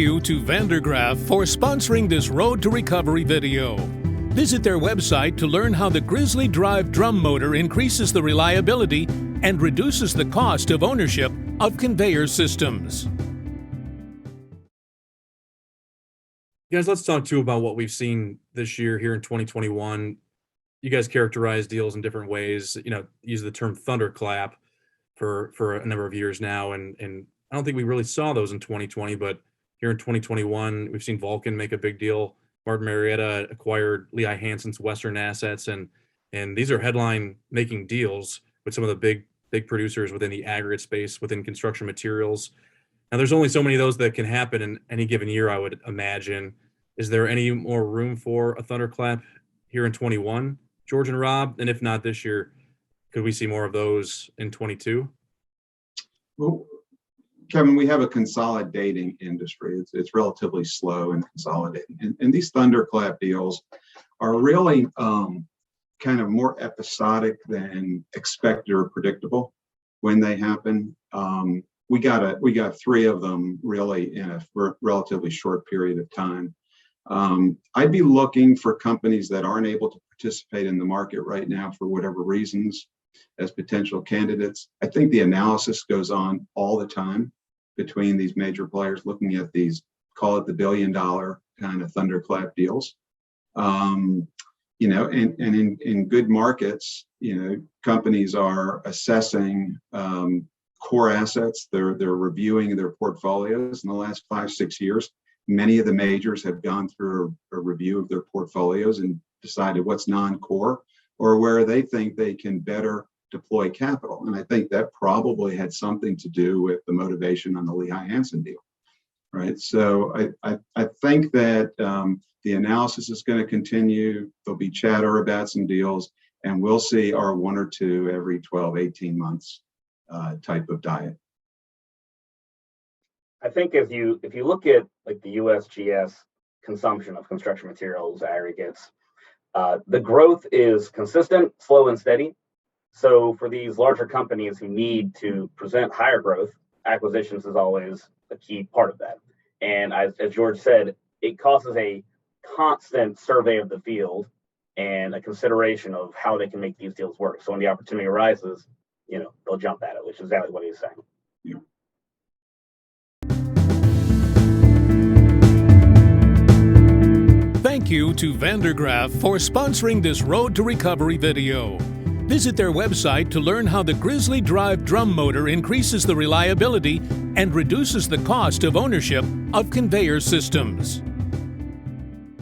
Thank you to Vandergraaf for sponsoring this Road to Recovery video. Visit their website to learn how the Grizzly Drive drum motor increases the reliability and reduces the cost of ownership of conveyor systems. Guys, let's talk too about what we've seen this year here in 2021. You guys characterize deals in different ways, use the term thunderclap for a number of years now. And I don't think we really saw those in 2020, but here in 2021, we've seen Vulcan make a big deal. Martin Marietta acquired Lehigh Hanson's Western assets, and these are headline-making deals with some of the big producers within the aggregate space, within construction materials. Now, there's only so many of those that can happen in any given year, I would imagine. Is there any more room for a thunderclap here in 21, George and Rob? And if not this year, could we see more of those in 22? Well, Kevin, we have a consolidating industry. It's relatively slow and consolidating. And these thunderclap deals are really kind of more episodic than expected or predictable when they happen. We got 3 of them really in a relatively short period of time. I'd be looking for companies that aren't able to participate in the market right now for whatever reasons as potential candidates. I think the analysis goes on all the time between these major players looking at these, call it the $1 billion kind of thunderclap deals. And in good markets, companies are assessing core assets. They're reviewing their portfolios in the last 5-6 years. Many of the majors have gone through a review of their portfolios and decided what's non-core or where they think they can better deploy capital. And I think that probably had something to do with the motivation on the Lehigh Hanson deal, right? So I think that the analysis is going to continue. There'll be chatter about some deals, and we'll see our 1 or 2 every 12, 18 months type of diet. I think if you look at like the USGS consumption of construction materials, aggregates, the growth is consistent, slow, and steady. So for these larger companies who need to present higher growth, acquisitions is always a key part of that. And as George said, it causes a constant survey of the field and a consideration of how they can make these deals work. So when the opportunity arises, they'll jump at it, which is exactly what he's saying. Yeah. Thank you to Vandergraaf for sponsoring this Road to Recovery video. Visit their website to learn how the Grizzly Drive drum motor increases the reliability and reduces the cost of ownership of conveyor systems.